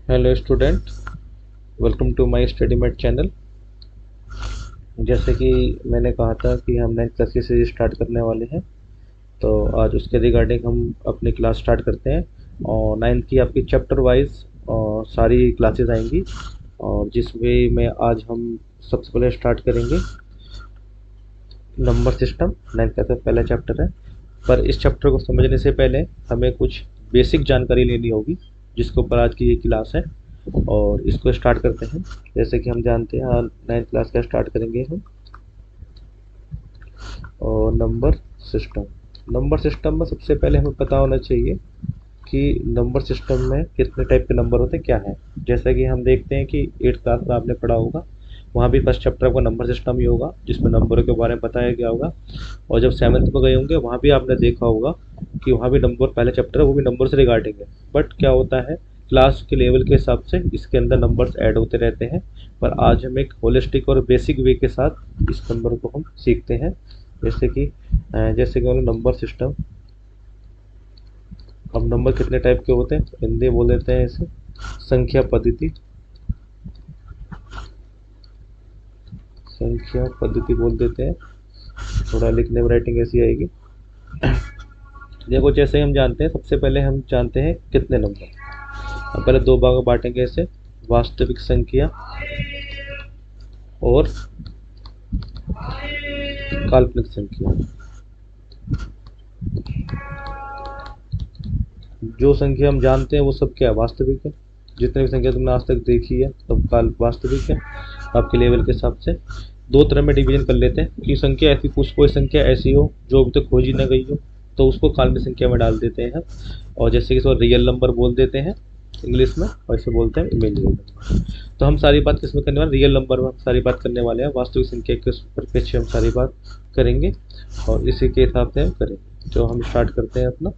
Hello student, welcome to my study mate channel. जैसे कि मैंने कहा था कि हम 9th क्लास की सीरीज स्टार्ट करने वाले हैं, तो आज उसके रिगार्डिंग हम अपनी क्लास स्टार्ट करते हैं। और 9th की आपकी चैप्टर वाइज सारी क्लासेस आएंगी, और जिसमें में आज हम सबसे पहले स्टार्ट करेंगे नंबर सिस्टम। 9th क्लास का पहला चैप्टर है, पर इस चैप्टर को समझने से पहले हमें कुछ बेसिक जानकारी लेनी होगी, जिसके ऊपर आज की ये क्लास है। और इसको स्टार्ट करते हैं। जैसे कि हम जानते हैं 9th क्लास का स्टार्ट करेंगे हम। और नंबर सिस्टम में सबसे पहले हमें पता होना चाहिए कि नंबर सिस्टम में कितने टाइप के नंबर होते हैं, क्या है। जैसा कि हम देखते हैं कि 8th क्लास में आपने पढ़ा होगा, वहाँ भी फर्स्ट चैप्टर आपका नंबर सिस्टम ही होगा, जिसमें नंबरों के बारे में बताया गया होगा। और जब 7th में गए होंगे, वहाँ भी आपने देखा होगा कि वहाँ भी नंबर, पहला चैप्टर है वो भी नंबर से रिगार्डिंग है। बट क्या होता है, क्लास के लेवल के हिसाब से इसके अंदर नंबर्स ऐड होते रहते हैं। पर आज हम एक होलिस्टिक और बेसिक वे के साथ इस नंबर को हम सीखते हैं। जैसे कि मतलब नंबर सिस्टम। अब नंबर कितने टाइप के होते हैं, हिंदी बोल देते हैं इसे संख्या पद्धति बोल देते हैं। थोड़ा लिखने में राइटिंग ऐसी आएगी। देखो, जैसे हम जानते हैं, सबसे पहले हम जानते हैं कितने नंबर। हम पहले दो भागों में बांटेंगे इसे, वास्तविक संख्या और काल्पनिक संख्या। जो संख्या हम जानते हैं वो सब क्या है, वास्तविक है। जितनी भी संख्या तुमने आज तक देखी है सब काल वास्तविक है, आपके लेवल के हिसाब से। दो तरह में डिवीजन कर लेते हैं कि संख्या ऐसी, कुछ कोई संख्या ऐसी हो जो अभी तक खोजी न गई हो, तो उसको काल्पनिक संख्या में डाल देते हैं। और जैसे कि इसको रियल नंबर बोल देते हैं इंग्लिश में, और इसे बोलते हैं इमेजिनरी नंबर। तो हम सारी बात किसमें करने वाले, रियल नंबर में हम सारी बात करने वाले हैं। वास्तविक संख्या के परिप्रेक्ष्य हम सारी बात करेंगे, और इसी के हिसाब से हम करेंगे। तो हम स्टार्ट करते हैं अपना।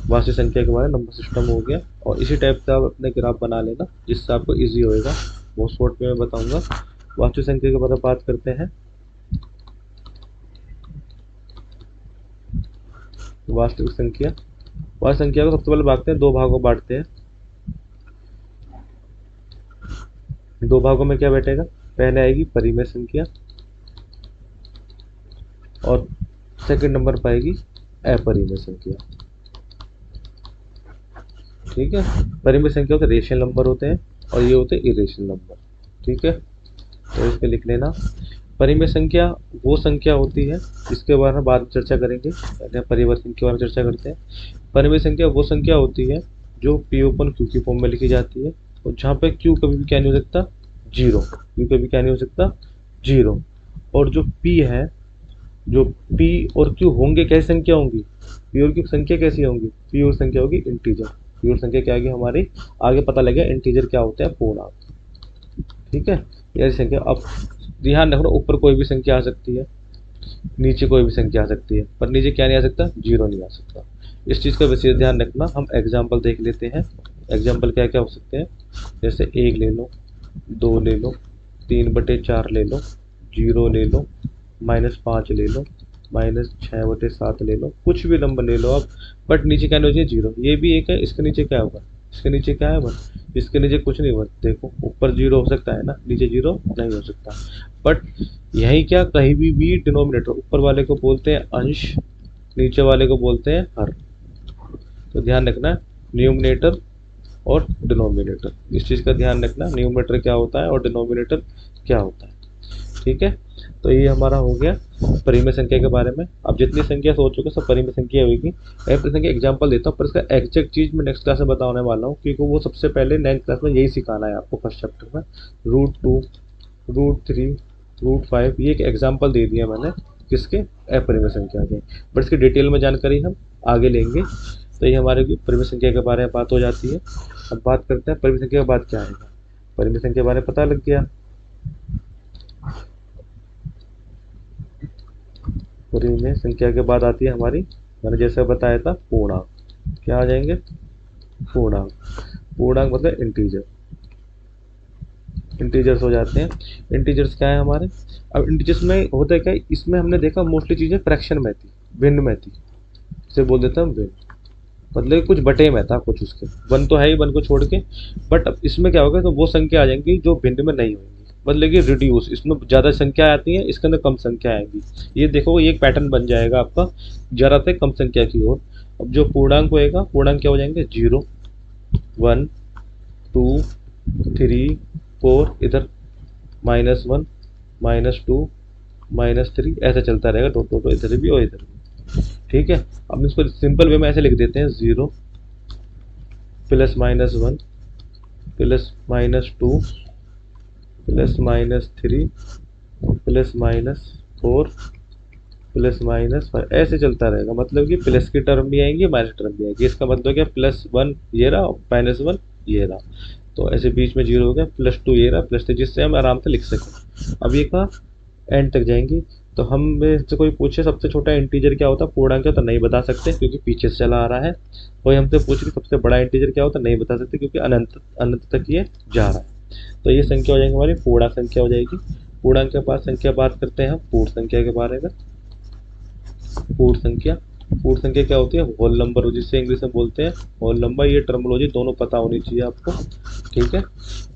वास्तविक संख्या के बारे में नंबर सिस्टम हो गया, और इसी टाइप का आप अपने ग्राफ बना लेना, जिससे आपको इजी होएगा। बहुत शॉर्ट में मैं बताऊंगा। वास्तविक संख्या के बारे में बात करते हैं। वास्तविक संख्या को सबसे पहले बांटते हैं, दो भागों में बांटते हैं। दो भागों में क्या बैठेगा, पहले आएगी परिमेय संख्या, और सेकंड नंबर पाएगी अपरिमेय संख्या। ठीक है। परिमेय संख्या होते रेशनल नंबर होते हैं, और ये होते हैं इरेशनल नंबर। ठीक है, तो इसके लिख लेना। परिमेय संख्या वो संख्या होती है, इसके बारे में बाद में चर्चा करेंगे, पहले परिवर्तन के बारे में चर्चा करते हैं। परिमेय संख्या वो संख्या होती है जो पी ओपन क्यू की फॉर्म में लिखी जाती है, और जहाँ पे क्यू कभी भी क्या नहीं हो सकता, जीरो। क्यू कभी क्या नहीं हो सकता, जीरो। और जो पी है, जो पी और क्यू होंगे कैसी संख्या होंगी, पी और क्यू संख्या कैसी होंगी, पी और संख्या होगी इंटीजर। पी और संख्या क्या होगी हमारी, आगे पता लगेगा इंटीजर क्या होता है, पूर्णांक। ठीक है, ये संख्या। अब ध्यान रखना, ऊपर कोई भी संख्या आ सकती है, नीचे कोई भी संख्या आ सकती है, पर नीचे क्या नहीं आ सकता, जीरो नहीं आ सकता। इस चीज़ का विशेष ध्यान रखना। हम एग्जाम्पल देख लेते हैं। एग्जाम्पल क्या क्या हो सकते हैं, जैसे एक ले लो, दो ले लो, 3/4 ले लो, जीरो ले लो, -5 ले लो, -6/7 ले लो, कुछ भी नंबर ले लो आप। बट नीचे क्या नहीं हो चाहिए, जीरो। ये भी एक है, इसके नीचे क्या होगा, इसके नीचे क्या है बट, इसके नीचे कुछ नहीं बट। देखो, ऊपर जीरो हो सकता है ना, नीचे जीरो नहीं हो सकता। बट यही क्या, कहीं भी डिनोमिनेटर, ऊपर वाले को बोलते हैं अंश, नीचे वाले को बोलते हैं हर। तो ध्यान रखना, न्यूमिनेटर और डिनोमिनेटर, इस चीज़ का ध्यान रखना, न्यूमिनेटर क्या होता है और डिनोमिनेटर क्या होता है। ठीक है, तो ये हमारा हो गया परिमेय संख्या के बारे में। अब जितनी संख्या सोचोगे सब परिमेय संख्या होगी। मैं अपनी संख्या एग्जाम्पल देता हूँ, पर इसका एग्जैक्ट चीज़ मैं नेक्स्ट क्लास में बताने वाला हूँ, क्योंकि वो सबसे पहले 9th क्लास में यही सिखाना है आपको फर्स्ट चैप्टर में। √2, √3, √5, ये एक एग्जाम्पल दे दिया मैंने किसके, अपरिमेय संख्या के। बट इसकी डिटेल में जानकारी हम आगे लेंगे। तो ये हमारे परिमेय संख्या के बारे में बात हो जाती है। अब बात करते हैं परिमेय संख्या के बाद क्या आएगा। परिमेय संख्या के बारे में पता लग गया। परिमेय संख्या के बाद आती है हमारी, मैंने जैसे बताया था, पूर्णांक। क्या आ जाएंगे, पूर्णांक। पूर्णांक मतलब इंटीजर, इंटीजर्स हो जाते हैं। इंटीजर्स क्या है हमारे, अब इंटीजर्स में होता है क्या, इसमें हमने देखा मोस्टली चीज़ें फ्रैक्शन में थी, भिन्न में थी, इसे बोल देते हैं हम भिन्न। मतलब कि कुछ बटे में था कुछ उसके, वन तो है ही, वन को छोड़ के। बट अब इसमें क्या होगा, तो वो संख्या आ जाएंगी जो भिन्न में नहीं होंगी, मतलब कि रिड्यूस, इसमें ज़्यादा संख्या आती है, इसके अंदर कम संख्या आएंगी। ये देखो ये एक पैटर्न बन जाएगा आपका, ज़्यादा से कम संख्या की ओर। अब जो पूर्णांक होएगा, पूर्णांक क्या हो जाएंगे, 0 1 2 3 4, इधर -1 -2 -3, ऐसे चलता रहेगा, डॉट डॉट इधर भी और इधर भी। ठीक है, अब इसको सिंपल वे में ऐसे लिख देते हैं, 0 +-1 +-2 +-3 +-4 +-5, ऐसे चलता रहेगा। मतलब कि प्लस की टर्म भी आएंगी, माइनस टर्म भी आएगी। इसका मतलब क्या, +1 ये रहा, -1 ये रहा, तो ऐसे बीच में 0 हो गया, +2 ये रहा, +3, जिससे हम आराम से लिख सकें। अब ये का एंड तक जाएंगी। तो हम में से कोई पूछे सबसे छोटा इंटीजर क्या होता है, पूर्णांक क्या, तो नहीं बता सकते क्योंकि पीछे से चला आ रहा है। कोई हमसे पूछ के सबसे बड़ा इंटीजर क्या होता है, नहीं बता सकते क्योंकि अनंत अनंत तक ये जा रहा है। तो ये संख्या हो जाएगी हमारी पूर्णांक संख्या हो जाएगी। पूर्णांक के पास संख्या बात करते हैं हम पूर्ण संख्या के बारे में। पूर्ण संख्या, पूर्ण संख्या क्या होती है, होल नंबर, जिससे इंग्लिश में बोलते हैं होल नंबर। ये टर्मिनोलॉजी दोनों पता होनी चाहिए आपको। ठीक है,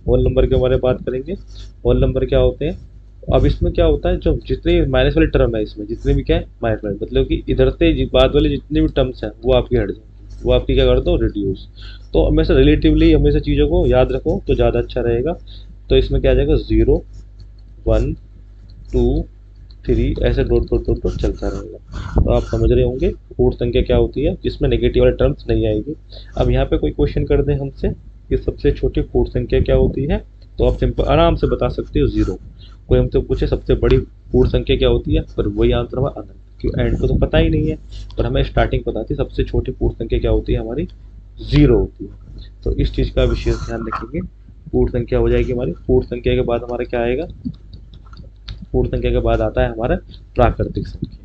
होल नंबर के बारे में बात करेंगे। होल नंबर क्या होते हैं, अब इसमें क्या होता है, जो जितनी माइनस वाली टर्म है, इसमें जितनी भी क्या है माइनस वाली, मतलब कि इधर से बाद वाली जितनी भी टर्म्स हैं वो आपकी हट जाएंगी, वो आपकी क्या कर दो, रिड्यूस। तो हमेशा रिलेटिवली हमेशा चीज़ों को याद रखो तो ज़्यादा अच्छा रहेगा। तो इसमें क्या आ जाएगा, 0 1 2 3, ऐसे डॉट डॉट डॉट डॉट चलता रहेगा। तो आप समझ रहे होंगे पूर्ण संख्या क्या होती है, जिसमें नेगेटिव वाले टर्म्स नहीं आएगी। अब यहाँ पे कोई क्वेश्चन कर दें हमसे कि सबसे छोटी पूर्ण संख्या क्या होती है, तो आप सिंपल आराम से बता सकते हो 0। कोई हमसे पूछे सबसे बड़ी पूर्ण संख्या क्या होती है, पर वही आंसर हमारा अनंत, क्यों, एंड को तो पता ही नहीं है, पर हमें स्टार्टिंग पता थी सबसे छोटी पूर्ण संख्या क्या होती है, हमारी 0 होती है। तो इस चीज़ का विशेष ध्यान रखेंगे। पूर्ण संख्या हो जाएगी हमारी। पूर्ण संख्या के बाद हमारा क्या आएगा, पूर्ण संख्या के बाद आता है हमारा प्राकृतिक संख्या।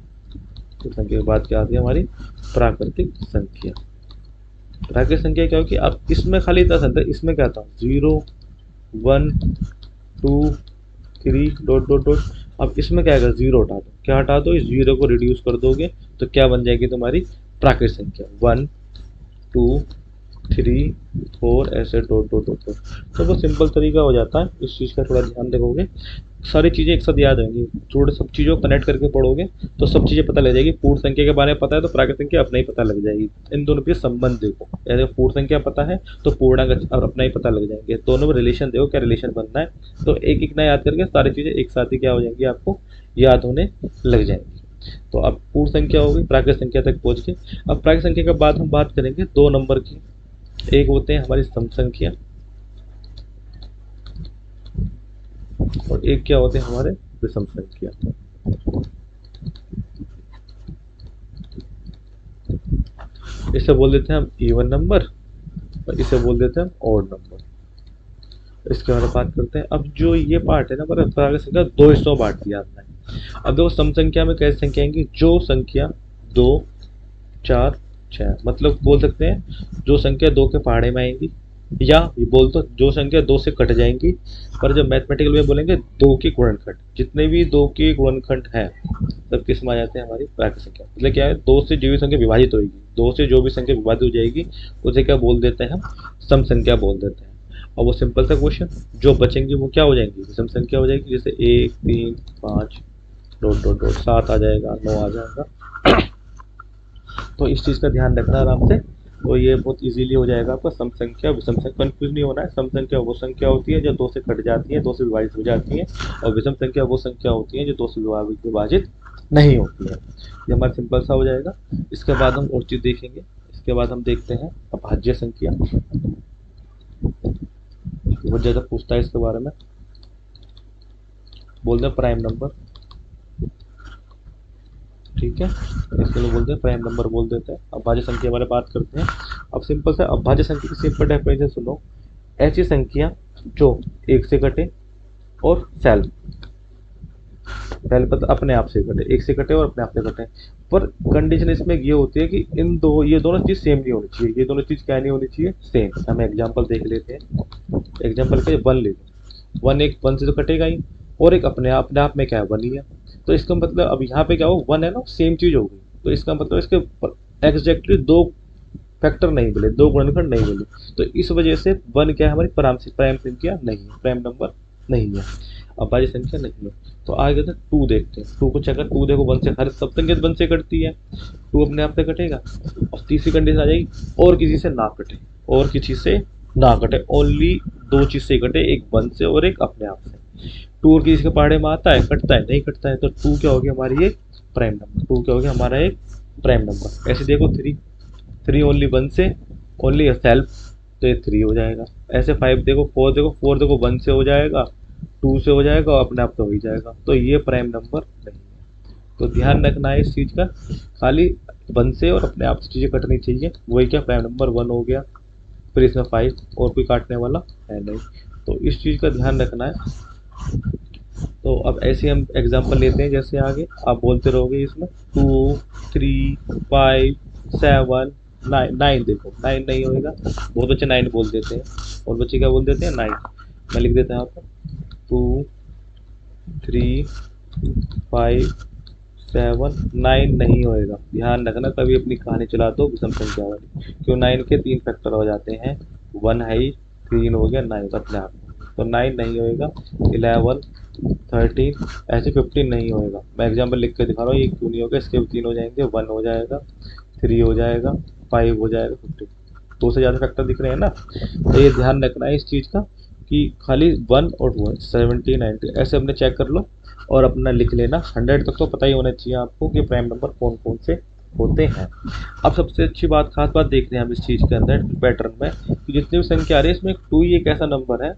पूर्ण संख्या के बाद क्या आती है हमारी, प्राकृतिक संख्या। प्राकृतिक संख्या क्या होगी, अब इसमें खाली 10 अंतर, इसमें क्या था, 0 1 2 3 डॉट डॉट डॉट। अब इसमें क्या आएगा, 0 हटा दो, क्या हटा दो, इस 0 को रिड्यूस कर दोगे तो क्या बन जाएगी तुम्हारी प्राकृतिक संख्या, 1 2 3 4, ऐसे डॉट डॉट डॉट डॉट। तो वो सिंपल तरीका हो जाता है, इस चीज़ का थोड़ा ध्यान रखोगे, सारी चीज़ें एक साथ याद रहेंगी। थोड़े सब चीज़ों को कनेक्ट करके पढ़ोगे तो सब चीज़ें पता लग जाएगी। पूर्ण संख्या के बारे में पता है तो प्राकृतिक संख्या अपना ही पता लग जाएगी। इन दोनों के संबंध देखो, यदि पूर्ण संख्या पता है तो पूर्णांक और अपना ही पता लग जाएंगे। दोनों में रिलेशन देखो, क्या रिलेशन बनना है, तो एक एक ना याद करके सारी चीज़ें एक साथ ही क्या हो जाएंगी, आपको याद होने लग जाएंगी। तो अब पूर्ण संख्या हो गई, प्राकृतिक संख्या तक पहुँच गए। अब प्राकृतिक संख्या के बाद हम बात करेंगे 2 नंबर की। एक होते हैं हमारी सम संख्या और एक क्या होते हैं हमारे विषम संख्या। इसे बोल देते हैं हम इवन नंबर और इसे बोल देते हैं हम ऑड नंबर। इसके बारे में बात करते हैं। अब जो ये पार्ट है ना, प्राकृतिक संख्या 2 हिस्सों में बांट दिया आपने। अब देखो सम संख्या में कैसी संख्या आएंगी, जो संख्या 2 4 6, मतलब बोल सकते हैं जो संख्या 2 के पहाड़े में आएंगी, या ये बोल तो जो संख्या 2 से कट जाएंगी। पर जब मैथमेटिकल में बोलेंगे 2 की गुणनखंड, जितने भी 2 के गुणनखंड हैं सब किस में आ जाते हैं, हमारी प्राकृतिक संख्या। मतलब क्या है, 2 से जो भी संख्या विभाजित होगी, 2 से जो भी संख्या विभाजित हो जाएगी उसे क्या बोल देते हैं हम, सम संख्या बोल देते हैं। और वो सिंपल सा क्वेश्चन, जो बचेंगी वो क्या हो जाएंगी, विषम संख्या हो जाएगी। जैसे 1 3 5 डॉट डॉट डॉट 7 आ जाएगा, 9 आ जाएगा। तो इस चीज़ का ध्यान रखना आराम से, तो ये बहुत इजीली हो जाएगा आपका। सम संख्या विषम संख्या, कंफ्यूज नहीं होना है। सम संख्या वो संख्या होती है जो 2 से कट जाती है, 2 से विभाजित हो जाती है, और विषम संख्या वो संख्या होती है जो 2 से विभाजित नहीं होती है। ये हमारा सिंपल सा हो जाएगा। इसके बाद हम और चीज़ देखेंगे। इसके बाद हम देखते हैं अभाज्य संख्या। बहुत ज़्यादा पूछता है इसके बारे में, बोलते हैं प्राइम नंबर। ठीक है, इसके लिए बोलते हैं प्राइम नंबर बोल देते हैं। अभाज्य संख्या के बारे में बात करते हैं। अब सिंपल से अभाज्य संख्या की सिंपल डेफिनेशन सुनो, ऐसी संख्या जो 1 से कटे और सेल्फ पहले अपने आप से कटे, 1 से कटे और अपने आप से कटे। पर कंडीशन इसमें ये होती है कि ये दोनों चीज़ सेम नहीं होनी चाहिए। ये दोनों चीज़ क्या नहीं होनी चाहिए, सेम। हम एग्जांपल देख लेते हैं। एग्जांपल के 1 ले लो, 1 एक 1 से तो कटेगा ही, और एक अपने आप में क्या है, 1 ही है। तो इसका मतलब अब यहाँ पे क्या हो, 1 है ना, सेम चीज़ होगी। तो इसका मतलब इसके एग्जैक्टली 2 फैक्टर नहीं मिले, दो गुणनखंड नहीं मिले, तो इस वजह से 1 क्या है, हमारी प्राइम संख्या नहीं है, प्राइम नंबर नहीं है, अभाज्य संख्या नहीं है। तो आगे तो 2 देखते हैं। 2 को चेक कर, 2 देखो 1 से, हर सब संख्या 1 से कटती है, 2 अपने आप से कटेगा। और तीसरी कंडीशन आ जाएगी, और किसी से ना कटे, और किसी से ना कटे, ओनली 2 चीज से कटे, एक 1 से और एक अपने आप से। 2 और किसी के पहाड़े में आता है, कटता है, नहीं कटता है, तो 2 क्या हो गया हमारी एक प्राइम नंबर, 2 क्या हो गया हमारा एक प्राइम नंबर। ऐसे देखो 3 ओनली 1 से, ओनली सेल्फ, तो ये 3 हो जाएगा। ऐसे 5 देखो, 4 देखो 1 से हो जाएगा, 2 से हो जाएगा और अपने आप तो हो ही जाएगा, तो ये प्राइम नंबर नहीं है। तो ध्यान रखना है इस चीज़ का, खाली 1 से और अपने आप से चीज़ें कटनी चाहिए, वही क्या प्राइम नंबर 1 हो गया, फिर इसमें 5 और कोई काटने वाला है नहीं, तो इस चीज़ का ध्यान रखना है। तो अब ऐसे हम एग्जांपल लेते हैं, जैसे आगे आप बोलते रहोगे इसमें 2 3 5 7 9 देखो 9 नहीं होएगा, बहुत बच्चे 9 बोल देते हैं, और बच्चे क्या बोल देते हैं 9। मैं लिख देता हूँ यहाँ पर 2 3 5 7 9 नहीं होएगा। ध्यान रखना, कभी अपनी कहानी चला दो विषम संख्या वाली, क्यों 9 के 3 फैक्टर हो जाते हैं, 1 है ही, 3 हो गया 9 अपने आप, तो 9 नहीं होएगा। 11 13 ऐसे 15 नहीं होएगा। मैं एग्जाम्पल लिख के दिखा रहा हूँ, ये क्यों नहीं होगा, इसके 3 हो जाएंगे, 1 हो जाएगा, 3 हो जाएगा, 5 हो जाएगा, 15, 2 से ज़्यादा फैक्टर दिख रहे हैं ना। तो ये ध्यान रखना है इस चीज़ का कि खाली 1 और 2 70 90 ऐसे अपने चेक कर लो और अपना लिख लेना। 100 तक तो पता ही होना चाहिए आपको कि प्राइम नंबर कौन कौन से होते हैं। अब सबसे अच्छी बात, खास बात देख रहे हैं हम इस चीज़ के अंदर पैटर्न में, कि जितनी भी संख्या आ रही है इसमें 2 ही एक ऐसा नंबर है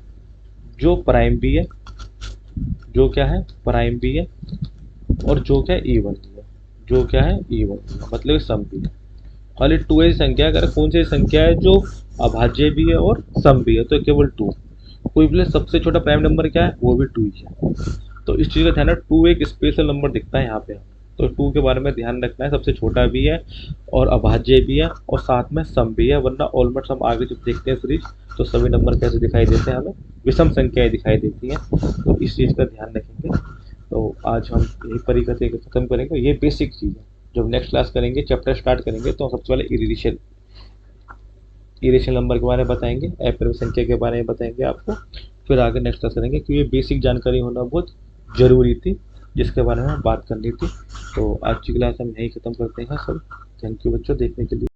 जो प्राइम भी है, जो क्या है प्राइम भी है, और जो क्या है इवन भी है, जो क्या है इवन भी है, मतलब सम भी है। खाली 2 ऐसी संख्या, अगर कौन सी संख्या है जो अभाज्य भी है और सम भी है, तो केवल 2। कोई बोले सबसे छोटा प्राइम नंबर क्या है, वो भी 2 ही है। तो इस चीज़ का ध्यान है, 2 एक स्पेशल नंबर दिखता है यहाँ पे, तो 2 के बारे में ध्यान रखना है, सबसे छोटा भी है और अभाज्य भी है और साथ में सम भी है, वरना ऑलमोस्ट हम आगे जब देखते हैं सीरीज तो सभी नंबर कैसे दिखाई देते हैं, हमें विषम संख्याएं दिखाई देती हैं। तो इस चीज़ का ध्यान रखेंगे। तो आज हम यही परिकथ्य खत्म करेंगे, ये बेसिक चीज़ है। जब नेक्स्ट क्लास करेंगे, चैप्टर स्टार्ट करेंगे, तो सबसे पहले इरेशनल नंबर के बारे में बताएंगे, अपरिमेय संख्या के बारे में बताएंगे आपको, फिर आगे नेक्स्ट क्लास करेंगे, क्योंकि ये बेसिक जानकारी होना बहुत ज़रूरी थी, जिसके बारे में बात करनी थी। तो आज की क्लास हम यहीं ख़त्म करते हैं सब। थैंक यू बच्चों देखने के लिए।